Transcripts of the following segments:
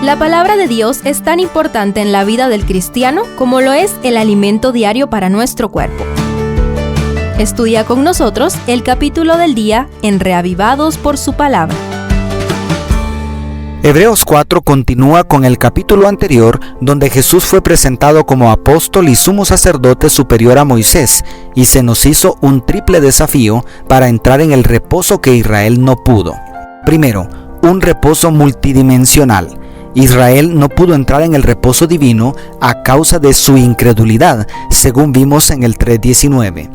La palabra de Dios es tan importante en la vida del cristiano como lo es el alimento diario para nuestro cuerpo. Estudia con nosotros el capítulo del día en Reavivados por su palabra. Hebreos 4 continúa con el capítulo anterior, donde Jesús fue presentado como apóstol y sumo sacerdote superior a Moisés, y se nos hizo un triple desafío para entrar en el reposo que Israel no pudo. Primero, un reposo multidimensional. Israel no pudo entrar en el reposo divino a causa de su incredulidad, según vimos en el 3:19.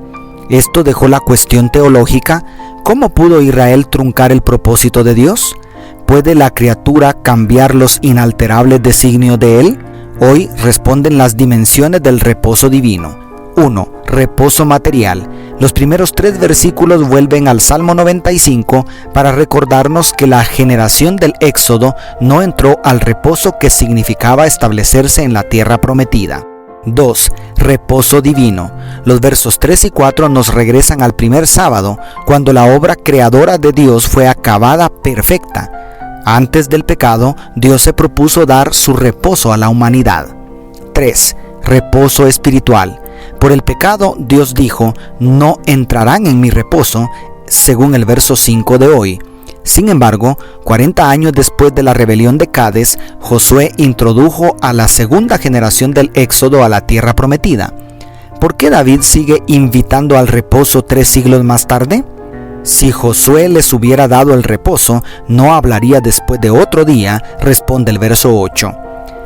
Esto dejó la cuestión teológica: ¿cómo pudo Israel truncar el propósito de Dios? ¿Puede la criatura cambiar los inalterables designios de Él? Hoy responden las dimensiones del reposo divino. 1. Reposo material. Los primeros 3 versículos vuelven al Salmo 95 para recordarnos que la generación del Éxodo no entró al reposo que significaba establecerse en la tierra prometida. 2. Reposo divino. Los versos 3 y 4 nos regresan al primer sábado, cuando la obra creadora de Dios fue acabada perfecta. Antes del pecado, Dios se propuso dar su reposo a la humanidad. 3. Reposo espiritual. Por el pecado, Dios dijo: no entrarán en mi reposo, según el verso 5 de hoy. Sin embargo, 40 años después de la rebelión de Cades, Josué introdujo a la segunda generación del Éxodo a la tierra prometida. ¿Por qué David sigue invitando al reposo 3 siglos más tarde? Si Josué les hubiera dado el reposo, no hablaría después de otro día, responde el verso 8.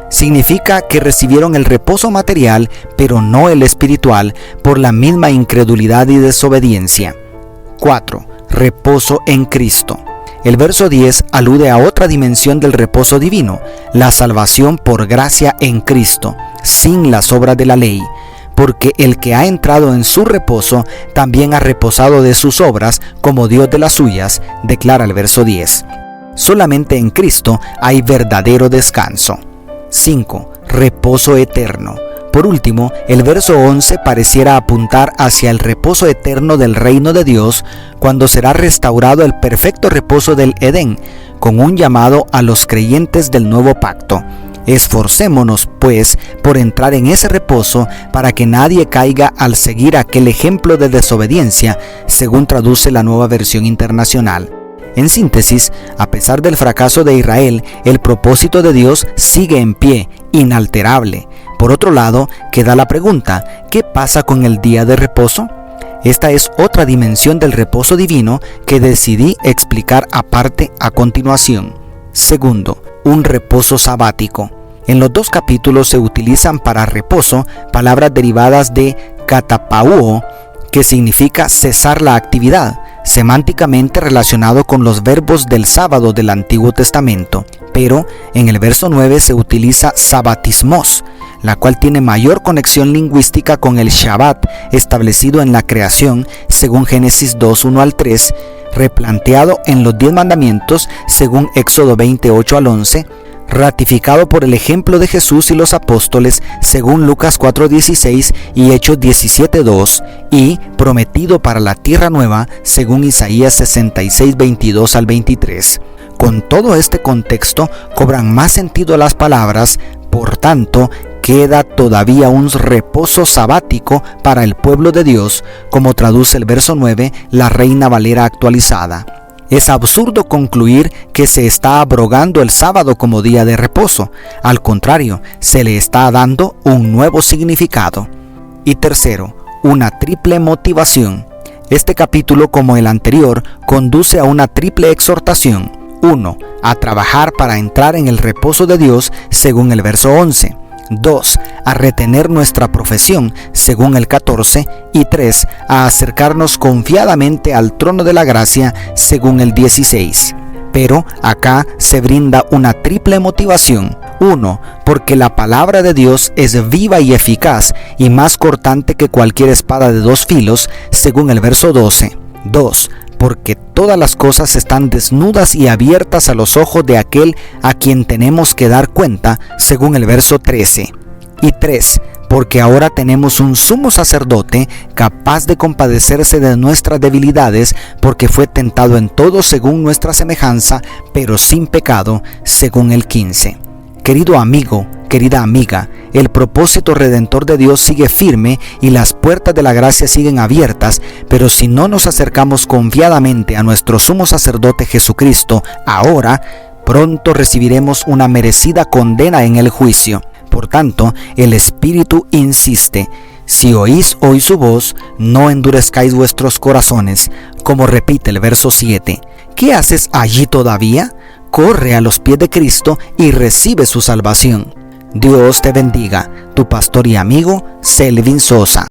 Significa que recibieron el reposo material, pero no el espiritual, por la misma incredulidad y desobediencia. 4. Reposo en Cristo. El verso 10 alude a otra dimensión del reposo divino, la salvación por gracia en Cristo, sin las obras de la ley. Porque el que ha entrado en su reposo también ha reposado de sus obras como Dios de las suyas, declara el verso 10. Solamente en Cristo hay verdadero descanso. 5. Reposo eterno. Por último, el verso 11 pareciera apuntar hacia el reposo eterno del reino de Dios, cuando será restaurado el perfecto reposo del Edén, con un llamado a los creyentes del nuevo pacto. Esforcémonos, pues, por entrar en ese reposo para que nadie caiga al seguir aquel ejemplo de desobediencia, según traduce la Nueva Versión Internacional. En síntesis, a pesar del fracaso de Israel, el propósito de Dios sigue en pie, inalterable. Por otro lado, queda la pregunta: ¿qué pasa con el día de reposo? Esta es otra dimensión del reposo divino que decidí explicar aparte a continuación. Segundo, un reposo sabático. En los 2 capítulos se utilizan para reposo palabras derivadas de katapauo, que significa cesar la actividad, semánticamente relacionado con los verbos del sábado del Antiguo Testamento. Pero en el verso 9 se utiliza sabatismos, la cual tiene mayor conexión lingüística con el Shabbat establecido en la creación, según Génesis 2, 1 al 3, replanteado en los 10 mandamientos, según Éxodo 28 al 11, ratificado por el ejemplo de Jesús y los apóstoles, según Lucas 4:16 y Hechos 17:2, y prometido para la tierra nueva, según Isaías 66:22 al 23. Con todo este contexto, cobran más sentido las palabras: por tanto, queda todavía un reposo sabático para el pueblo de Dios, como traduce el verso 9, la Reina Valera actualizada. Es absurdo concluir que se está abrogando el sábado como día de reposo. Al contrario, se le está dando un nuevo significado. Y tercero, una triple motivación. Este capítulo, como el anterior, conduce a una triple exhortación. 1. A trabajar para entrar en el reposo de Dios, según el verso 11. 2. A retener nuestra profesión, según el 14, y 3. A acercarnos confiadamente al trono de la gracia, según el 16. Pero acá se brinda una triple motivación. 1. Porque la palabra de Dios es viva y eficaz, y más cortante que cualquier espada de 2 filos, según el verso 12. 2. Porque todas las cosas están desnudas y abiertas a los ojos de aquel a quien tenemos que dar cuenta, según el verso 13. Y 3. Porque ahora tenemos un sumo sacerdote capaz de compadecerse de nuestras debilidades, porque fue tentado en todo según nuestra semejanza, pero sin pecado, según el 15. Querido amigo, querida amiga, el propósito redentor de Dios sigue firme y las puertas de la gracia siguen abiertas, pero si no nos acercamos confiadamente a nuestro sumo sacerdote Jesucristo, ahora, pronto recibiremos una merecida condena en el juicio. Por tanto, el Espíritu insiste: si oís hoy su voz, no endurezcáis vuestros corazones, como repite el verso 7. ¿Qué haces allí todavía? Corre a los pies de Cristo y recibe su salvación. Dios te bendiga, tu pastor y amigo Selvin Sosa.